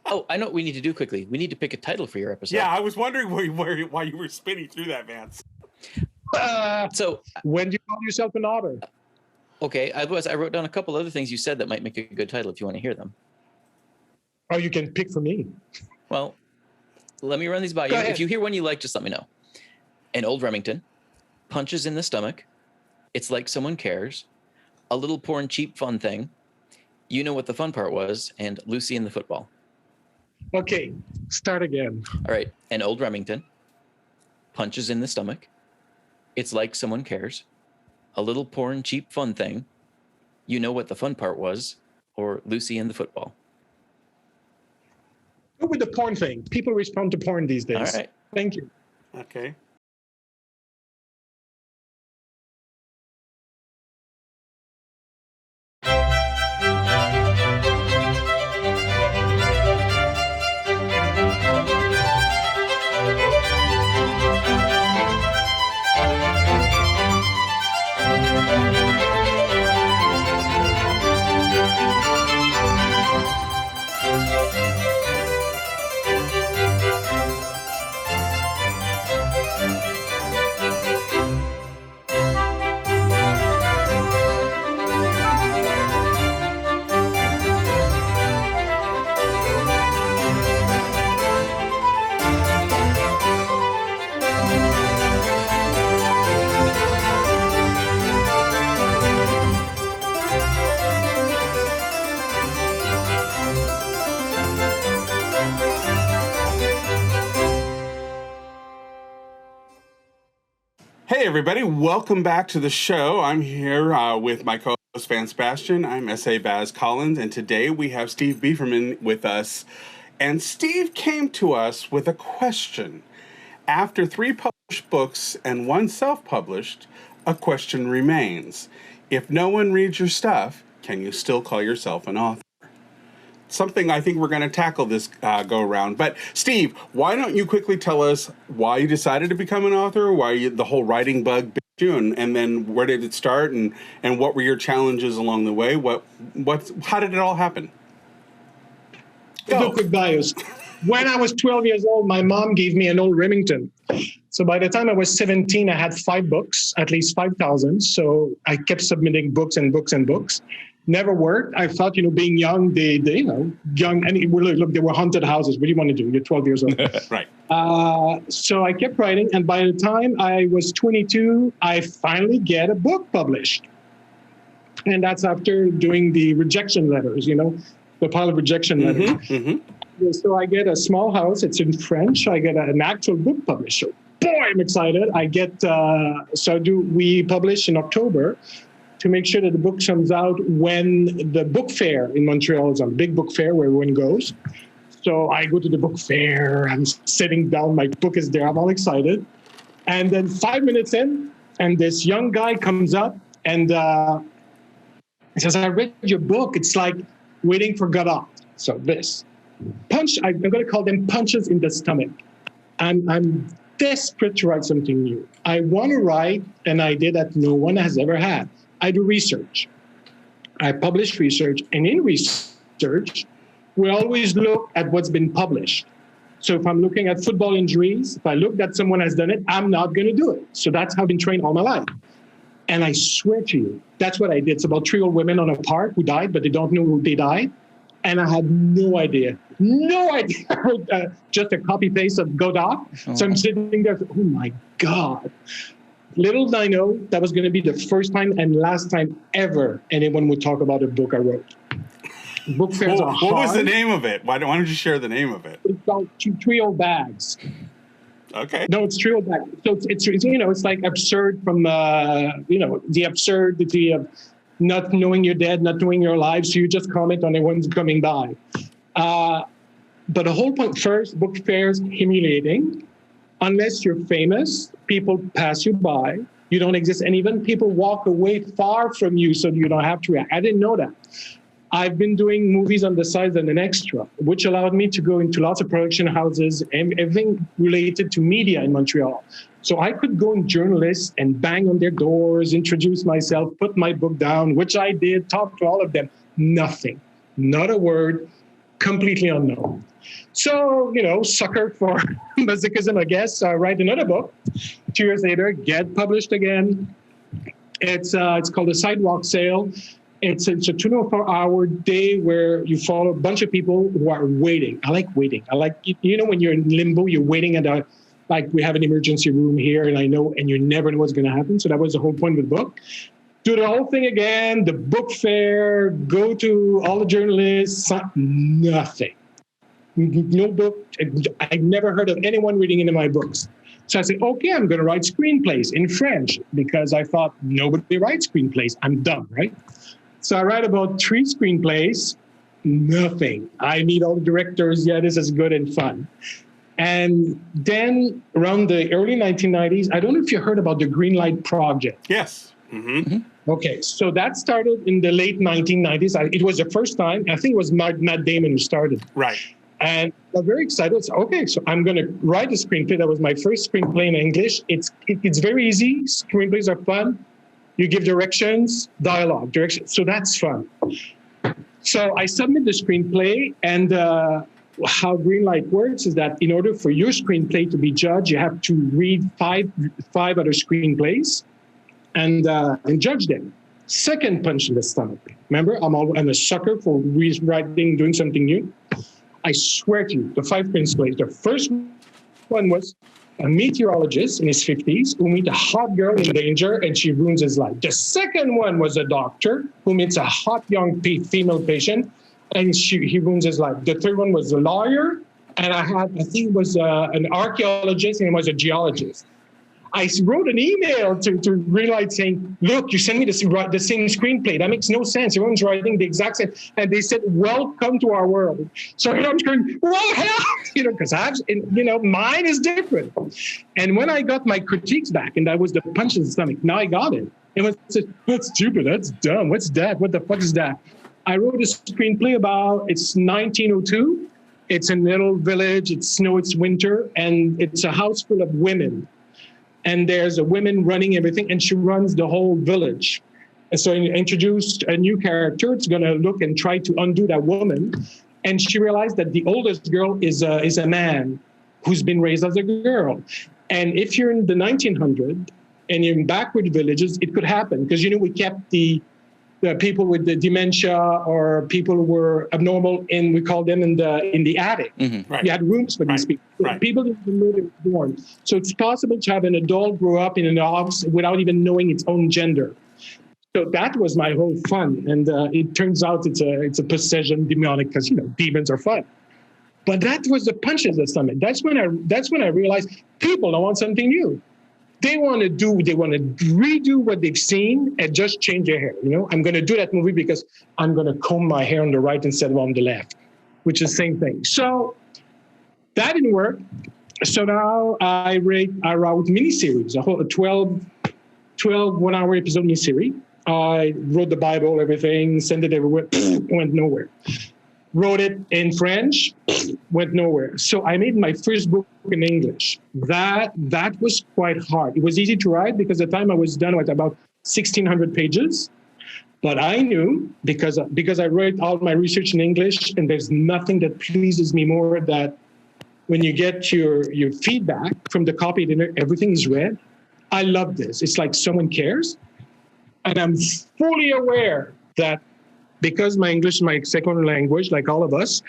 Oh, I know what we need to do quickly. We need to pick a title for your episode. Yeah, I was wondering why you were spinning through that, Vance. So when do you call yourself an author? Okay, I wrote down a couple other things you said that might make a good title if you want to hear them. Oh, you can pick for me. Well, let me run these by you. If you hear one you like, just let me know. An Old Remington, Punches in the Stomach, It's Like Someone Cares, A Little Porn Cheap Fun Thing, You Know What the Fun Part Was, and Lucy and the Football. Okay, start again. All right, An Old Remington, Punches in the Stomach, It's Like Someone Cares, A Little Porn Cheap Fun Thing, You Know What the Fun Part Was, or Lucy and the Football. Go with the porn thing. People respond to porn these days. All right. Thank you. Okay. Hey, everybody. Welcome back to the show. I'm here with my co-host, Vance Bastian. I'm S.A. Baz Collins, and today we have Steve Beeferman with us. And Steve came to us with a question. After 3 published books and 1 self-published, a question remains. If no one reads your stuff, can you still call yourself an author? Something I think we're going to tackle this go-around. But, Steve, why don't you quickly tell us why you decided to become an author, why the whole writing bug bit you, and then where did it start, and what were your challenges along the way? How did it all happen? Go. Quick bios. When I was 12 years old, my mom gave me an old Remington. So by the time I was 17, I had 5 books, at least 5,000. So I kept submitting books and books and books. Never worked. I thought, being young, young, and look, there were haunted houses. What do you want to do? You're 12 years old. Right. So I kept writing. And by the time I was 22, I finally get a book published. And that's after doing the rejection letters, the pile of rejection letters. Mm-hmm. So I get a small house. It's in French. I get an actual book published. So, boy, I'm excited. I get, we publish in October, to make sure that the book comes out when the book fair in Montreal is on, big book fair where everyone goes. So I go to the book fair, I'm sitting down, my book is there, I'm all excited. And then 5 minutes in, and this young guy comes up and he says, I read your book, it's like Waiting for Godot. So this, I'm gonna call them punches in the stomach. I'm desperate to write something new. I wanna write an idea that no one has ever had. I do research. I publish research, and in research, we always look at what's been published. So if I'm looking at football injuries, if I look that someone has done it, I'm not going to do it. So that's how I've been trained all my life. And I swear to you, that's what I did. It's about 3 old women on a park who died, but they don't know who they died. And I had no idea. Just a copy paste of Godot. Oh. So I'm sitting there, oh my God. Little did I know that was going to be the first time and last time ever anyone would talk about a book I wrote. Book fairs are hard. What was the name of it? Why don't you share the name of it? It's called 3 Old Bags. Okay. No, it's 3 Old Bags. So it's like absurd from the absurdity of not knowing you're dead, not knowing you're alive. So you just comment on everyone's coming by. But the whole point, first, book fairs humiliating. Unless you're famous, people pass you by. You don't exist. And even people walk away far from you so you don't have to react. I didn't know that. I've been doing movies on the side as an extra, which allowed me to go into lots of production houses and everything related to media in Montreal. So I could go in journalists and bang on their doors, introduce myself, put my book down, which I did, talk to all of them. Nothing. Not a word. completely unknown. So, sucker for masochism, I guess. I write another book. 2 years later, get published again. It's called The Sidewalk Sale. It's a 24-hour day where you follow a bunch of people who are waiting. I like waiting. I like, when you're in limbo, you're waiting at like we have an emergency room here, and you never know what's going to happen. So that was the whole point of the book. Do the whole thing again, the book fair, go to all the journalists, nothing. No book. I never heard of anyone reading any of my books. So I said, okay, I'm going to write screenplays in French because I thought nobody writes screenplays. I'm dumb, right? So I write about 3 screenplays, nothing. I meet all the directors. Yeah, this is good and fun. And then around the early 1990s, I don't know if you heard about the Green Light Project. Yes. Mm-hmm. Okay, so that started in the late 1990s. It was the first time, I think it was Matt Damon who started. Right. And I'm very excited. So, okay, so I'm going to write a screenplay. That was my first screenplay in English. It's very easy. Screenplays are fun. You give directions, dialogue, directions. So that's fun. So I submit the screenplay, and how Greenlight works is that in order for your screenplay to be judged, you have to read five other screenplays and judge them. Second punch in the stomach. Remember, I'm a sucker for rewriting, doing something new. I swear to you, the 5 screenplays. The first one was a meteorologist in his 50s who meets a hot girl in danger and she ruins his life. The second one was a doctor who meets a hot young female patient and he ruins his life. The third one was a lawyer, and I think it was an archaeologist, and it was a geologist. I wrote an email to Greenlight saying, look, you sent me the same screenplay. That makes no sense. Everyone's writing the exact same. And they said, welcome to our world. So I'm going, well, hell, because mine is different. And when I got my critiques back, and that was the punch in the stomach, now I got it. It was, that's stupid. That's dumb. What's that? What the fuck is that? I wrote a screenplay it's 1902. It's a little village. It's snow, it's winter, and it's a house full of women. And there's a woman running everything, and she runs the whole village. And so I introduced a new character. It's going to look and try to undo that woman. And she realized that the oldest girl is a man who's been raised as a girl. And if you're in the 1900s and you're in backward villages, it could happen. Because, we kept the people with the dementia or people who were abnormal, and we call them in the attic. Mm-hmm. Right. You had rooms for these people. Right. People didn't know they were born. So it's possible to have an adult grow up in an house without even knowing its own gender. So that was my whole fun. And it turns out it's a possession demonic because, demons are fun. But that was the punch in the stomach. That's when I realized people don't want something new. They want to redo what they've seen and just change their hair. I'm going to do that movie because I'm going to comb my hair on the right instead of on the left, which is the same thing. So that didn't work. So now I wrote miniseries, a whole 12 one-hour episode miniseries. I wrote the Bible, everything, sent it everywhere, went nowhere. Wrote it in French, went nowhere. So I made my first book in English. That was quite hard. It was easy to write because the time I was done with about 1,600 pages. But I knew because I wrote all my research in English, and there's nothing that pleases me more than when you get your feedback from the copy editor, everything is read. I love this. It's like someone cares. And I'm fully aware that because my English is my second language, like all of us,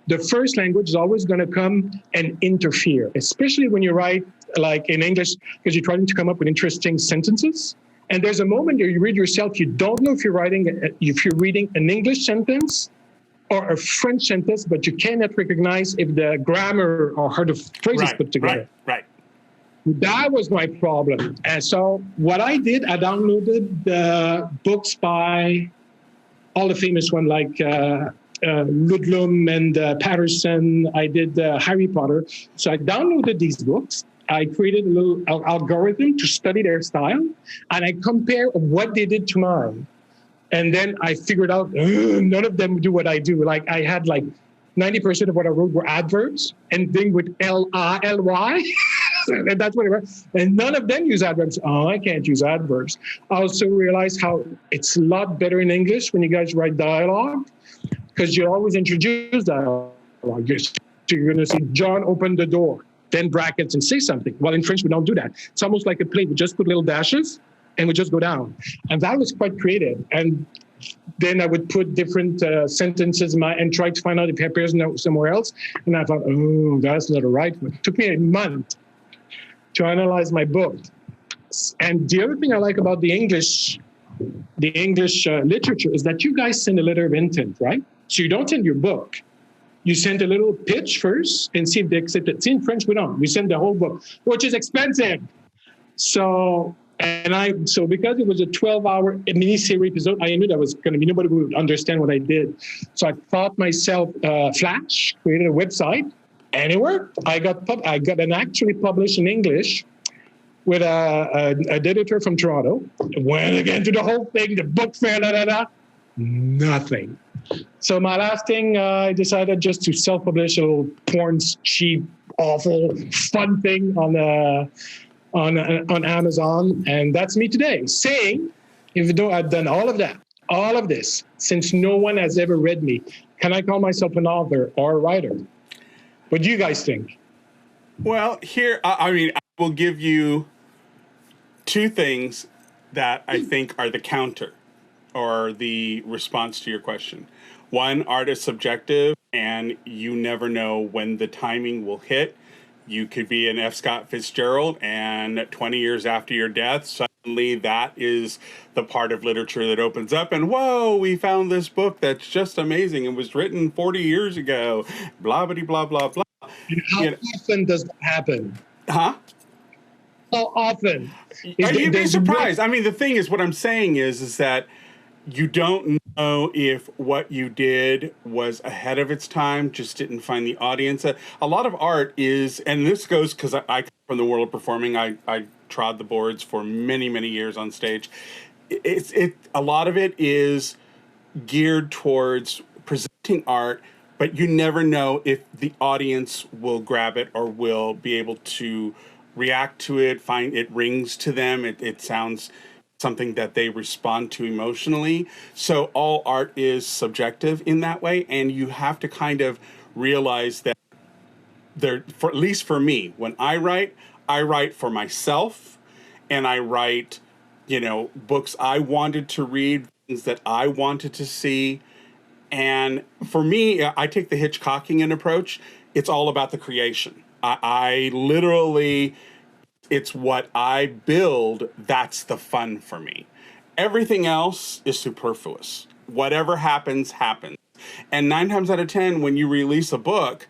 the first language is always going to come and interfere, especially when you write like in English, because you're trying to come up with interesting sentences. And there's a moment where you read yourself, you don't know if you're reading an English sentence or a French sentence, but you cannot recognize if the grammar or how the phrase is put together. Right. That was my problem. And so what I did, I downloaded the books by all the famous ones like Ludlum and Patterson. I did Harry Potter. So I downloaded these books. I created a little algorithm to study their style, and I compare what they did to mine. And then I figured out none of them do what I do. Like I had 90% of what I wrote were adverbs, and then with L-I-L-Y. And that's what it was. And none of them use adverbs. Oh, I can't use adverbs. I also realized how it's a lot better in English when you guys write dialogue, because you always introduce dialogue. you're going to see John open the door, then brackets and say something. Well, in French, we don't do that. It's almost like a play. We just put little dashes and we just go down. And that was quite creative. And then I would put different sentences and try to find out if it appears somewhere else. And I thought, oh, that's not the right one. It took me a month to analyze my book. And the other thing I like about the English literature is that you guys send a letter of intent, right? So you don't send your book. You send a little pitch first and see if they accept it. See, in French, we don't. We send the whole book, which is expensive. So because it was a 12-hour miniseries episode, I knew that was going to be nobody would understand what I did. So I thought myself, Flash, created a website, and it worked. I got an actually published in English with an editor from Toronto. Went again to the whole thing, the book fair, nothing. So my last thing, I decided just to self-publish a little porn, cheap, awful, fun thing on Amazon, and that's me today. Saying, even though I've done all of this, since no one has ever read me, can I call myself an author or a writer? What do you guys think? Well, here, I will give you two things that I think are the counter or the response to your question. One, art is subjective, and you never know when the timing will hit. You could be an F. Scott Fitzgerald, and 20 years after your death, suddenly that is the part of literature that opens up, and whoa, we found this book that's just amazing. It was written 40 years ago, blah, blah, blah, blah, blah. How often does that happen? Huh? How often? You'd be surprised. I mean, the thing is, what I'm saying is that you don't know if what you did was ahead of its time, just didn't find the audience. A lot of art is, and this goes because I come from the world of performing. I trod the boards for many, many years on stage. A lot of it is geared towards presenting art, but you never know if the audience will grab it or will be able to react to it, find it rings to them. It sounds something that they respond to emotionally. So all art is subjective in that way. And you have to kind of realize that at least for me, when I write for myself, and I write, books I wanted to read, things that I wanted to see. And for me, I take the Hitchcockian approach. It's all about the creation. I literally, it's what I build, that's the fun for me. Everything else is superfluous. Whatever happens, happens. And 9 times out of 10, when you release a book,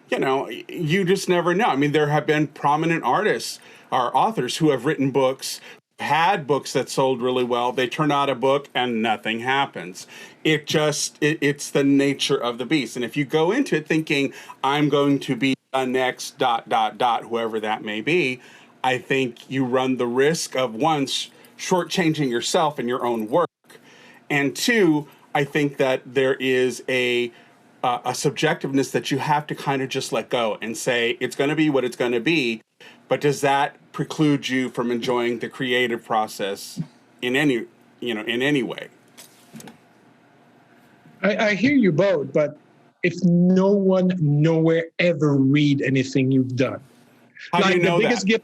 you just never know. I mean, there have been prominent artists or authors who have written books, had books that sold really well. They turn out a book and nothing happens. It's the nature of the beast. And if you go into it thinking, I'm going to be the next ... whoever that may be, I think you run the risk of, one, shortchanging yourself and your own work. And two, I think that there is a subjectiveness that you have to kind of just let go and say, it's going to be what it's going to be. But does that preclude you from enjoying the creative process in any way? I hear you both, but if no one nowhere ever read anything you've done, how do you know that?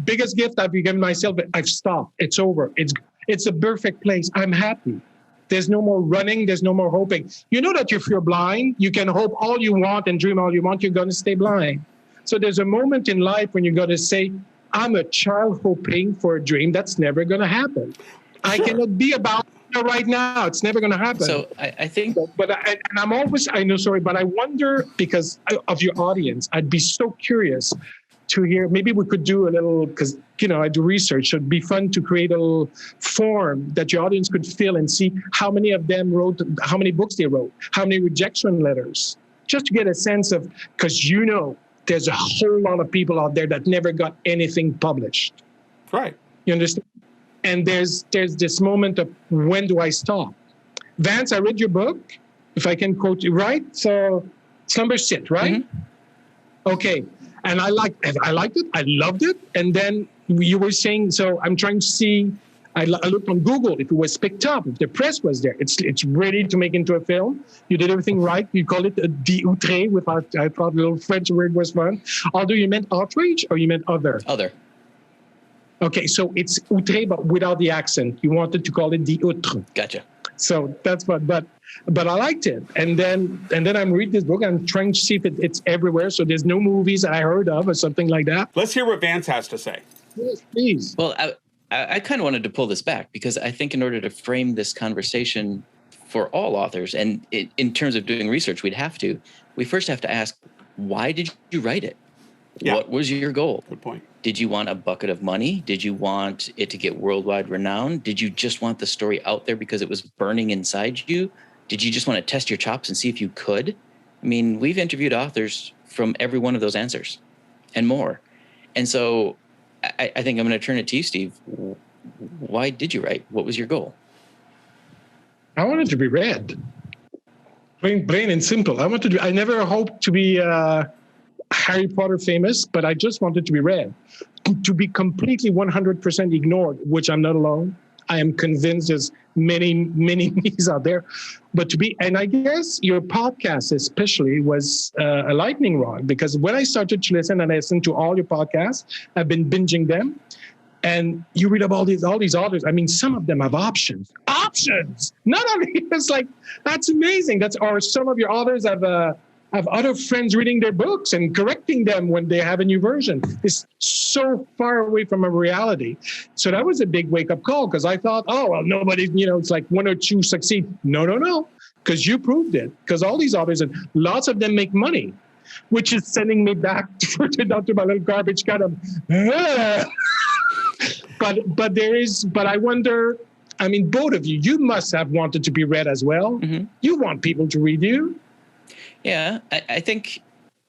Biggest gift I've given myself, I've stopped. It's over. It's a perfect place. I'm happy. There's no more running. There's no more hoping. You know that if you're blind, you can hope all you want and dream all you want. You're going to stay blind. So there's a moment in life when you got to say, I'm a child hoping for a dream that's never going to happen. Sure. I cannot be about it right now. It's never going to happen. So I think... But I'm always, I know, sorry, but I wonder, because of your audience, I'd be so curious to hear, maybe we could do a little, because, I do research. So it'd be fun to create a little form that your audience could fill and see how many of them wrote, how many books they wrote, how many rejection letters, just to get a sense of, because there's a whole lot of people out there that never got anything published. Right. You understand? And there's this moment of, when do I stop? Vance, I read your book, if I can quote you, right? So it's number 6, right? Mm-hmm. Okay. And I liked it. I loved it. And then you were saying, so I'm trying to see I looked on Google if it was picked up, if the press was there. It's ready to make into a film. You did everything right. You called it the outré without, I thought the little French word was fun. Although you meant outrage or you meant other? Other. Okay, so it's outré, but without the accent. You wanted to call it the outre. Gotcha. So that's what, but I liked it. And then I'm reading this book. I'm trying to see if it's everywhere. So there's no movies that I heard of or something like that. Let's hear what Vance has to say. Yes, please. Well, I kind of wanted to pull this back because I think in order to frame this conversation for all authors, and in terms of doing research, we first have to ask, why did you write it? Yeah. What was your goal? Good point. Did you want a bucket of money? Did you want it to get worldwide renown? Did you just want the story out there because it was burning inside you? Did you just want to test your chops and see if you could? I mean, we've interviewed authors from every one of those answers and more. And so I think I'm going to turn it to you, Steve. Why did you write? What was your goal? I wanted to be read. Plain and simple. I never hoped to be Harry Potter famous, but I just wanted to be read. To be completely 100% ignored, which I'm not alone. I am convinced there's many me's out there. But and I guess your podcast especially was a lightning rod, because when I started to listen to all your podcasts, I've been binging them. And you read about all these authors. I mean, some of them have options. Not only, it's like, that's amazing. Or some of your authors have other friends reading their books and correcting them when they have a new version. It's so far away from a reality. So that was a big wake-up call, because I thought, oh, well, nobody, it's like one or two succeed. No, because you proved it. Because all these authors, and lots of them make money, which is sending me back down to my little garbage can of, but I wonder, I mean, both of you must have wanted to be read as well. Mm-hmm. You want people to read you. Yeah, I think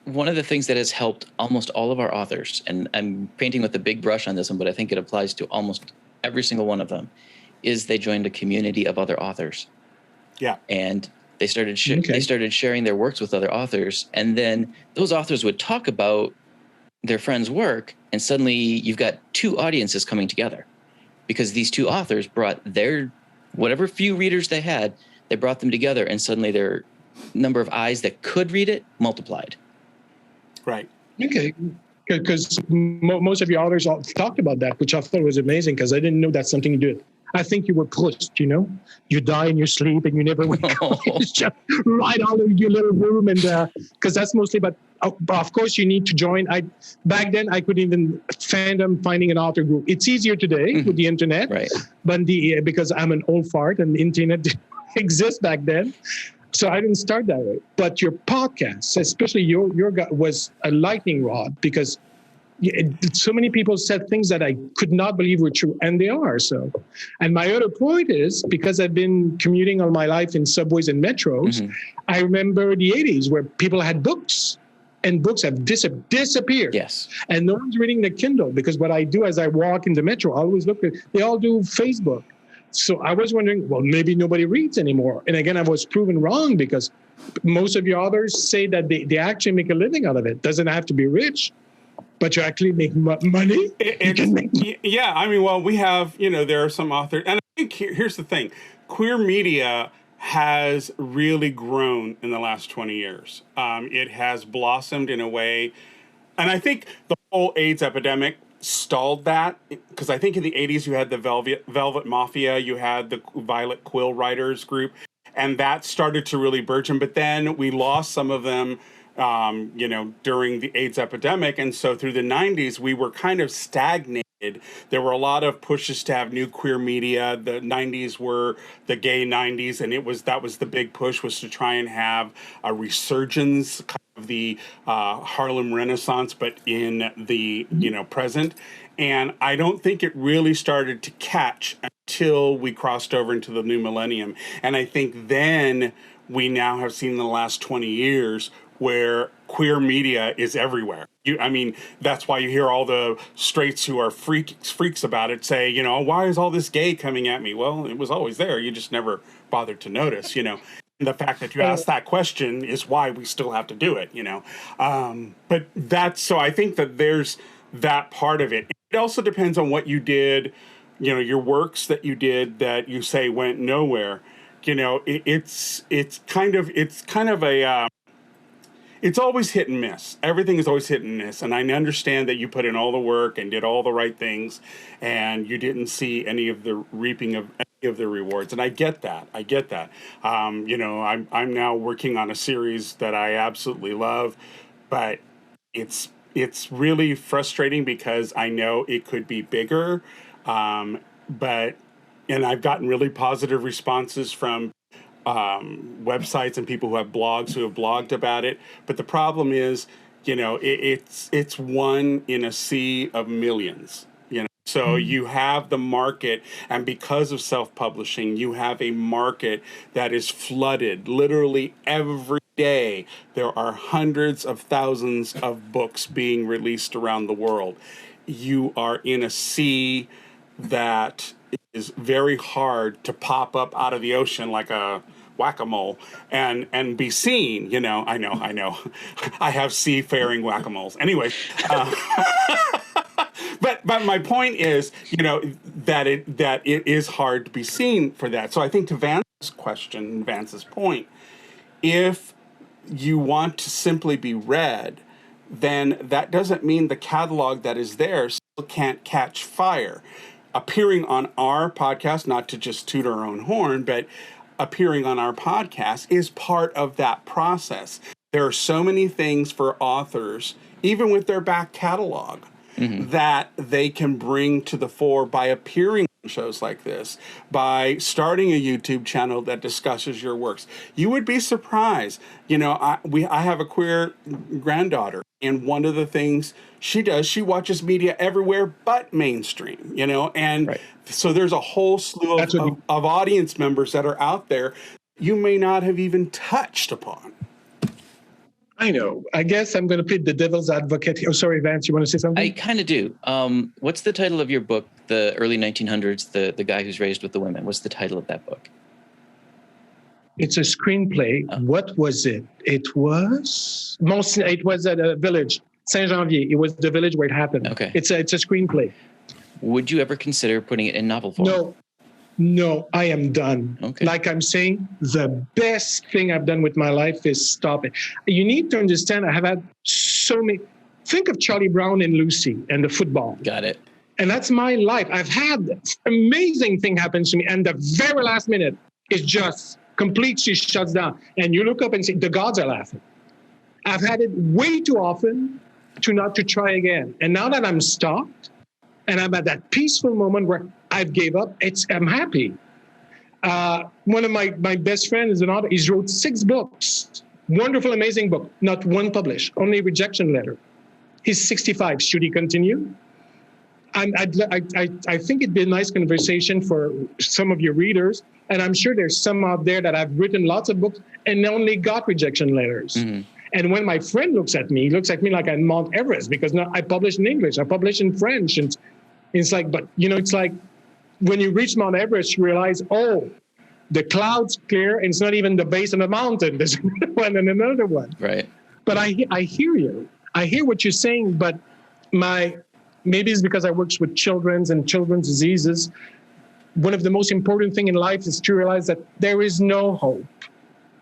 one of the things that has helped almost all of our authors, and I'm painting with a big brush on this one, but I think it applies to almost every single one of them, is they joined a community of other authors. Yeah. And they started sharing their works with other authors, and then those authors would talk about their friends' work, and suddenly you've got two audiences coming together, because these two authors brought their whatever few readers they had, they brought them together, and suddenly their number of eyes that could read it multiplied. Right. Okay. Because most of your authors all talked about that, which I thought was amazing, because I didn't know that's something you did. I think you were Proust, you die in your sleep and you never wake up. It's just right out of your little room, and because that's mostly. But of course, you need to join. Back then I couldn't even fathom finding an author group. It's easier today with the internet, right? But because I'm an old fart and the internet didn't exist back then. So I didn't start that way. But your podcast, especially your was a lightning rod, because so many people said things that I could not believe were true, and they are. So, and my other point is, because I've been commuting all my life in subways and metros, mm-hmm. I remember the 80s where people had books, and books have disappeared. Yes. And no one's reading the Kindle, because what I do as I walk in the metro, I always look at, they all do Facebook. So I was wondering, well, maybe nobody reads anymore. And again, I was proven wrong, because most of your authors say that they actually make a living out of it. Doesn't have to be rich, but you actually make money. Yeah, I mean, well, we have, there are some authors. And I think here's the thing. Queer media has really grown in the last 20 years. It has blossomed in a way. And I think the whole AIDS epidemic stalled that, because I think in the 80s you had the Velvet Mafia, you had the Violet Quill Writers group, and that started to really burgeon. But then we lost some of them, during the AIDS epidemic. And so through the 90s, we were kind of stagnated. There were a lot of pushes to have new queer media. The 90s were the gay 90s, and that was the big push, was to try and have a resurgence, kind of the Harlem Renaissance, but in the present. And I don't think it really started to catch until we crossed over into the new millennium. And I think then we now have seen in the last 20 years where queer media is everywhere. That's why you hear all the straights who are freaks about it say, why is all this gay coming at me? Well, it was always there. You just never bothered to notice, And the fact that you asked that question is why we still have to do it, so I think that there's that part of it. It also depends on what you did your works that you did that you say went nowhere, it's kind of a it's always hit and miss. Everything is always hit and miss. And I understand that you put in all the work and did all the right things, and you didn't see any of the reaping of any of the rewards. And I get that. I'm now working on a series that I absolutely love, but it's really frustrating because I know it could be bigger. And I've gotten really positive responses from websites and people who have blogged about it. But the problem is, it's one in a sea of millions. So you have the market, and because of self-publishing, you have a market that is flooded. Literally every day, there are hundreds of thousands of books being released around the world. You are in a sea that is very hard to pop up out of the ocean like a whack-a-mole and be seen. I know. I have seafaring whack-a-moles. Anyway, but my point is, that it is hard to be seen for that. So I think to Vance's point, if you want to simply be read, then that doesn't mean the catalog that is there still can't catch fire. Appearing on our podcast, not to just toot our own horn, but appearing on our podcast is part of that process. There are so many things for authors, even with their back catalog, that they can bring to the fore by appearing on shows like this, by starting a YouTube channel that discusses your works. You would be surprised. I have a queer granddaughter, and one of the things she does, she watches media everywhere but mainstream, and right. So there's a whole slew of audience members that are out there you may not have even touched upon. I know. I guess I'm going to play the devil's advocate. Oh, sorry, Vance, you want to say something? I kind of do. What's the title of your book, The Early 1900s, the Guy Who's Raised with the Women? What's the title of that book? It's a screenplay. Oh. What was it? It was at a village, Saint-Janvier. It was the village where it happened. Okay. It's a screenplay. Would you ever consider putting it in novel form? No, I am done. Okay. Like I'm saying, the best thing I've done with my life is stop it. You need to understand, I have had so many. Think of Charlie Brown and Lucy and the football. Got it. And that's my life. I've had amazing thing happen to me, and the very last minute is just completely shuts down. And you look up and say, the gods are laughing. I've had it way too often to try again. And now that I'm stopped, and I'm at that peaceful moment where I've gave up, I'm happy. One of my best friends is an author. He's wrote 6 books. Wonderful, amazing book. Not one published, only rejection letter. He's 65. Should he continue? I think it'd be a nice conversation for some of your readers. And I'm sure there's some out there that have written lots of books and only got rejection letters. Mm-hmm. And when my friend looks at me, he looks at me like I'm Mount Everest, because now I publish in English, I publish in French. And it's like, but it's like when you reach Mount Everest, you realize, oh, the cloud's clear, and it's not even the base of the mountain. There's another one and another one. Right. But I hear you. I hear what you're saying, but maybe it's because I work with children's diseases. One of the most important thing in life is to realize that there is no hope.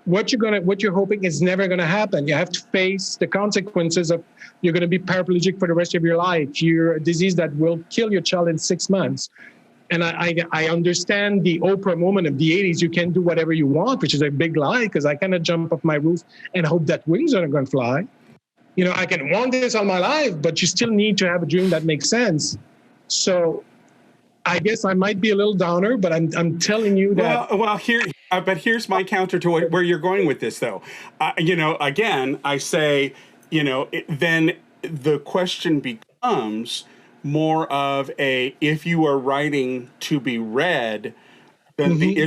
What you're hoping is never going to happen. You have to face the consequences of you're going to be paraplegic for the rest of your life. You're a disease that will kill your child in 6 months. And I understand the Oprah moment of the 80s. You can do whatever you want, which is a big lie, because I cannot jump off my roof and hope that wings are going to fly. I can want this all my life, but you still need to have a dream that makes sense. So I guess I might be a little downer, but I'm telling you that. But here's my counter to where you're going with this, though. Again, I say, then the question becomes more of if you are writing to be read, then the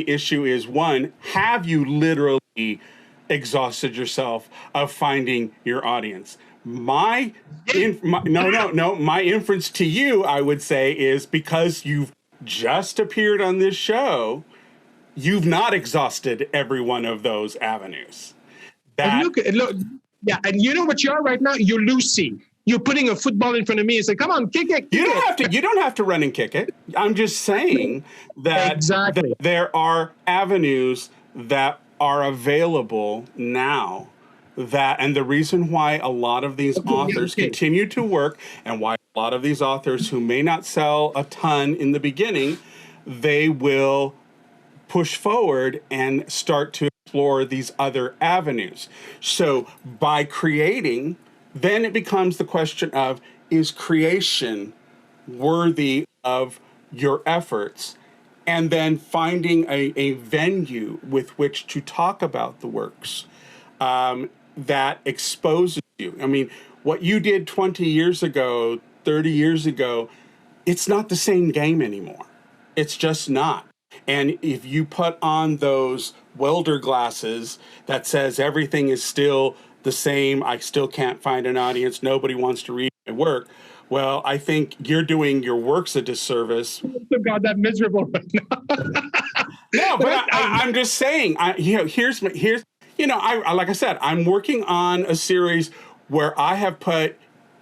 issue is, one, have you literally exhausted yourself of finding your audience? My inference to you, I would say, is because you've just appeared on this show, you've not exhausted every one of those avenues. And look, yeah, and you know what you are right now? You're Lucy. you're putting a football in front of me and say, come on, kick it. You don't have to run and kick it. I'm just saying that, exactly. that there are avenues that are available now, and the reason why a lot of these authors continue to work, and why a lot of these authors who may not sell a ton in the beginning, they will push forward and start to explore these other avenues. So by creating, then it becomes the question of, is creation worthy of your efforts? And then finding a venue with which to talk about the works that exposes you. I mean, what you did 20 years ago, 30 years ago, it's not the same game anymore. It's just not. And if you put on those welder glasses that says everything is still the same, I still can't find an audience, nobody wants to read my work, well, I think you're doing your works a disservice. Oh God, that miserable right now. No, but I'm just saying. Here's like I said, I'm working on a series where I have put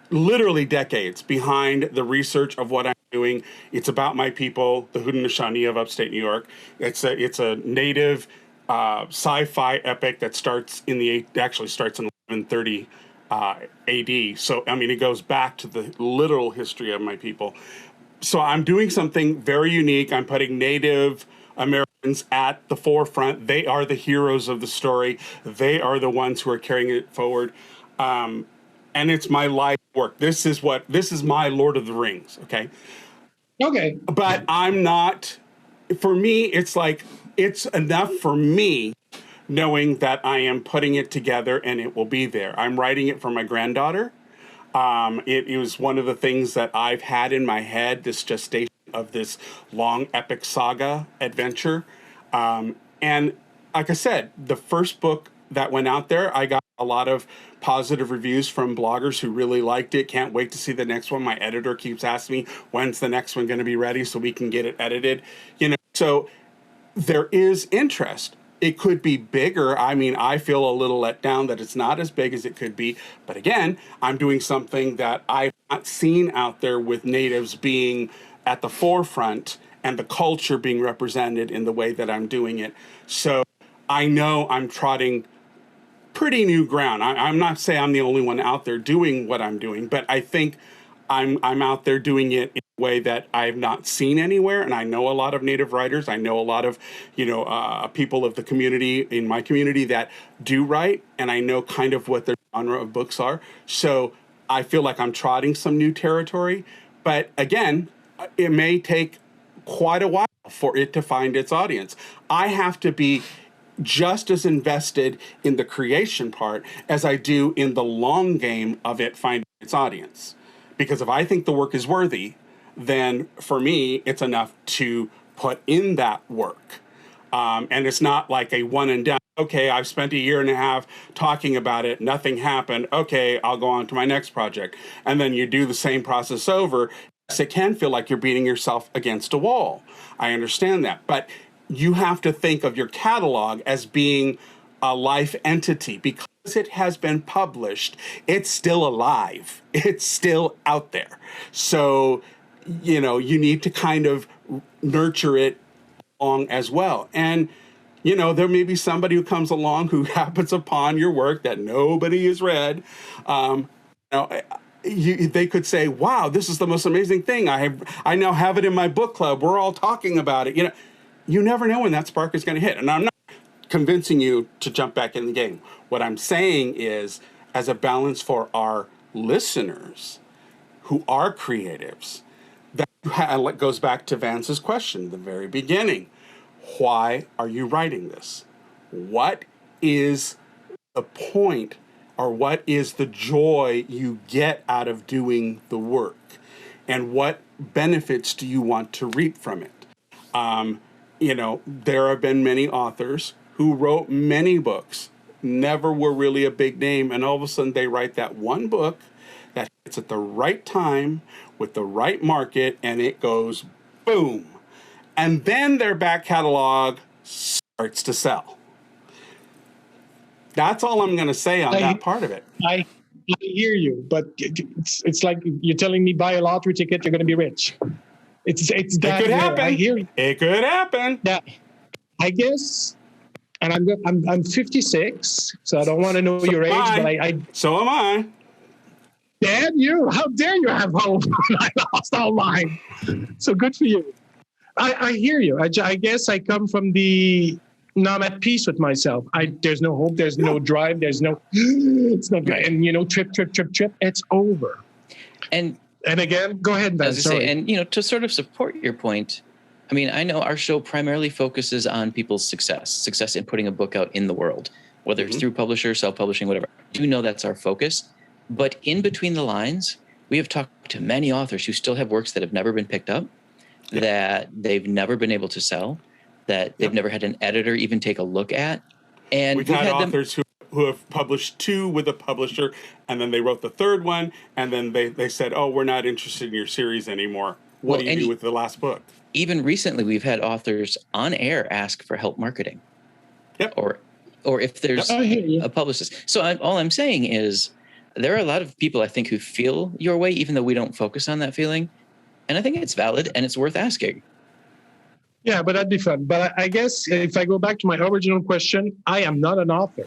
literally decades behind the research of what I'm doing. It's about my people, the Haudenosaunee of upstate New York. It's a native sci-fi epic that starts in 1130 AD. So I mean, it goes back to the literal history of my people. So I'm doing something very unique. I'm putting Native Americans at the forefront. They are the heroes of the story. They are the ones who are carrying it forward. And it's my life work. This is my Lord of the Rings. Okay. Okay. But I'm not, for me, it's like, it's enough for me knowing that I am putting it together and it will be there. I'm writing it for my granddaughter. It was one of the things that I've had in my head, this gestation of this long epic saga adventure. And like I said, the first book that went out there, I got a lot of positive reviews from bloggers who really liked it. Can't wait to see the next one. My editor keeps asking me, when's the next one going to be ready so we can get it edited? So there is interest. It could be bigger. I mean, I feel a little let down that it's not as big as it could be. But again, I'm doing something that I've not seen out there, with natives being at the forefront and the culture being represented in the way that I'm doing it. So I know I'm trotting pretty new ground. I'm not saying I'm the only one out there doing what I'm doing, but I think I'm out there doing it in a way that I've not seen anywhere. And I know a lot of Native writers. I know a lot of, people of the community, in my community, that do write, and I know kind of what their genre of books are. So I feel like I'm trotting some new territory. But again, it may take quite a while for it to find its audience. I have to be just as invested in the creation part as I do in the long game of it finding its audience. Because if I think the work is worthy, then for me, it's enough to put in that work. And it's not like a one and done. Okay, I've spent a year and a half talking about it. Nothing happened. Okay, I'll go on to my next project. And then you do the same process over. Yes, it can feel like you're beating yourself against a wall. I understand that. But you have to think of your catalog as being a life entity. Because it has been published, it's still alive. It's still out there. So, you need to kind of nurture it along as well. And, there may be somebody who comes along who happens upon your work that nobody has read. They could say, wow, this is the most amazing thing. I now have it in my book club. We're all talking about it. You never know when that spark is going to hit. And I'm not convincing you to jump back in the game. What I'm saying is, as a balance for our listeners who are creatives, that goes back to Vance's question at the very beginning. Why are you writing this? What is the point, or what is the joy you get out of doing the work? And what benefits do you want to reap from it? There have been many authors who wrote many books, never were really a big name, and all of a sudden they write that one book that hits at the right time with the right market, and it goes boom. And then their back catalog starts to sell. That's all I'm going to say on that part of it. hear you, but it's like you're telling me buy a lottery ticket, you're going to be rich. It's that. It could happen. I hear you. It could happen. Yeah, I guess. And I'm 56, so I don't want to know your age, but I. So am I. Dad, how dare you have hope? I lost all mine. So good for you. I hear you. I guess I come from now I'm at peace with myself. There's no hope. There's no drive. There's no, it's not good. And, trip. It's over. And again, go ahead, Ben. Sorry. And, to sort of support your point, I mean, I know our show primarily focuses on people's success in putting a book out in the world, whether it's through publisher, self-publishing, whatever. I do know that's our focus. But in between the lines, we have talked to many authors who still have works that have never been picked up, that they've never been able to sell, that they've never had an editor even take a look at. And we've had authors who have published 2 with a publisher, and then they wrote the 3rd one, and then they said, oh, we're not interested in your series anymore. What do you do with the last book? Even recently, we've had authors on air ask for help marketing. Yep. Or if there's a publicist. So all I'm saying is there are a lot of people, I think, who feel your way, even though we don't focus on that feeling. And I think it's valid and it's worth asking. Yeah, but that'd be fun. But I guess if I go back to my original question, I am not an author.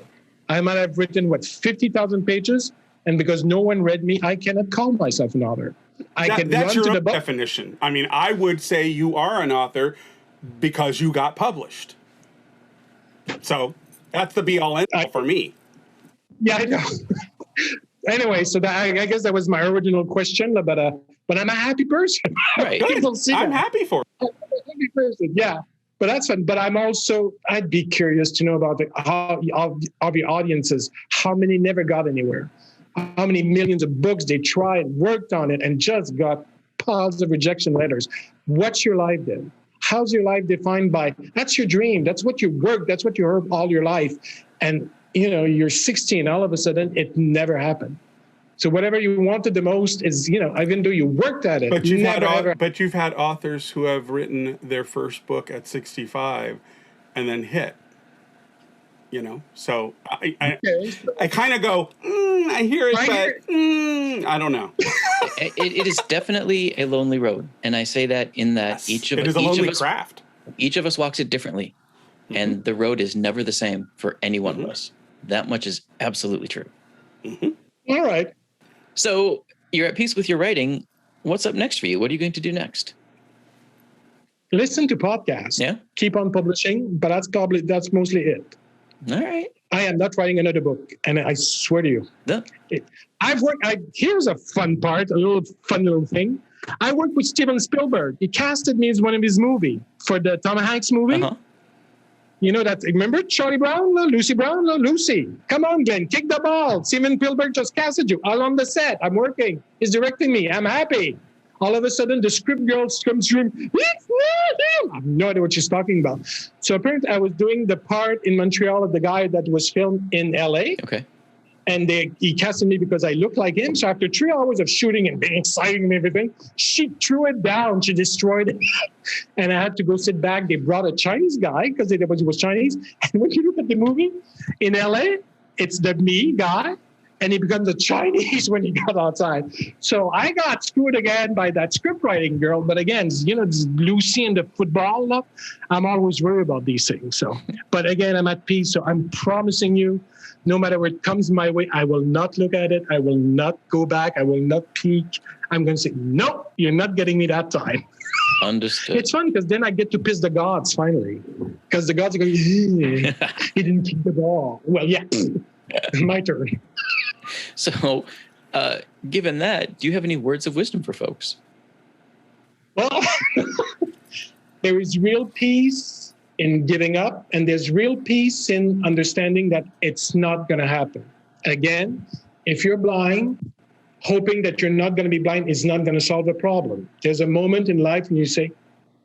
I might have written, 50,000 pages? And because no one read me, I cannot call myself an author. That's your own definition. I mean, I would say you are an author because you got published. So that's the be-all end-all for me. Yeah, I know. Anyway, so I guess that was my original question, but I'm a happy person. Right. I'm happy for it. I'm a happy person, yeah. But that's fun. But I'd be curious to know about how the audiences, how many never got anywhere, how many millions of books they tried, worked on it, and just got positive rejection letters. What's your life then? How's your life defined by? That's your dream. That's what you worked. That's what you heard all your life. And you're 16, all of a sudden it never happened. So whatever you wanted the most is, even though you worked at it. But you've had authors who have written their first book at 65 and then hit. So I kind of go, I hear it, but I don't know. It is definitely a lonely road. And I say that in that it is a lonely craft. Each of us walks it differently. Mm-hmm. And the road is never the same for any one of us. That much is absolutely true. Mm-hmm. All right. So you're at peace with your writing. What's up next for you? What are you going to do next? Listen to podcasts. Yeah. Keep on publishing, but that's mostly it. All right. I am not writing another book, and I swear to you. Here's a fun part, a fun little thing. I worked with Steven Spielberg. He casted me as one of his movies for the Tom Hanks movie. Uh-huh. Remember Charlie Brown, Lucy Brown, Lucy? Come on, Glenn, kick the ball. Steven Spielberg just casted you. I'm on the set. I'm working. He's directing me. I'm happy. All of a sudden, the script girl comes through. I have no idea what she's talking about. So apparently, I was doing the part in Montreal of the guy that was filmed in LA. Okay. And he casted me because I look like him. So after 3 hours of shooting and being exciting and everything, she threw it down. She destroyed it. And I had to go sit back. They brought a Chinese guy because he was Chinese. And when you look at the movie in LA, it's the me guy. And he becomes a Chinese when he got outside. So I got screwed again by that script writing girl. But again, this Lucy and the football stuff, I'm always worried about these things. So, but again, I'm at peace. So I'm promising you, no matter what comes my way, I will not look at it. I will not go back. I will not peek. I'm going to say, nope, you're not getting me that time. Understood. It's fun because then I get to piss the gods finally. Because the gods are going, he didn't kick the ball. Well, yeah, my turn. So, given that, do you have any words of wisdom for folks? Well, there is real peace in giving up, and there's real peace in understanding that it's not going to happen. Again, if you're blind, hoping that you're not going to be blind is not going to solve the problem. There's a moment in life when you say,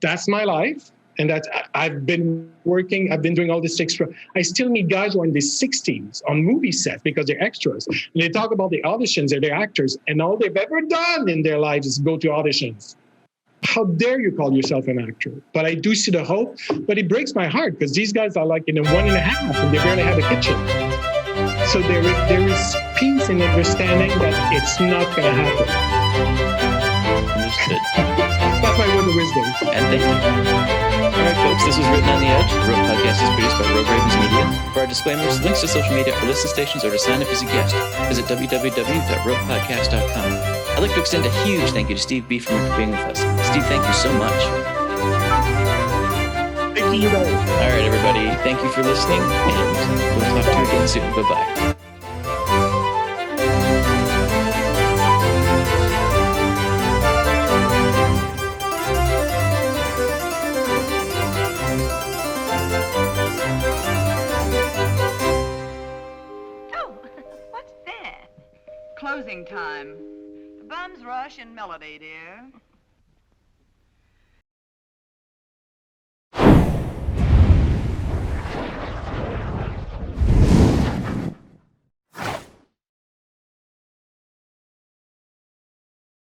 that's my life. And that's, I've been doing all this extra. I still meet guys who are in their 60s on movie sets because they're extras. And they talk about the auditions, they're actors, and all they've ever done in their lives is go to auditions. How dare you call yourself an actor? But I do see the hope, but it breaks my heart because these guys are like in a 1.5 and they barely have a kitchen. So there is peace and understanding that it's not going to happen. Understood. That's my word of wisdom. And thank you. All right, folks, this was Written on the Edge. The Rope Podcast is produced by Rogue Ravens Media. For our disclaimers, links to social media, or listen stations, or to sign up as a guest, visit www.ropepodcast.com. I'd like to extend a huge thank you to Steve Beeferman for being with us. Steve, thank you so much. Thank you, guys. All right, everybody. Thank you for listening, and we'll talk to you again soon. Bye-bye. Closing time. The bums rush in melody, dear.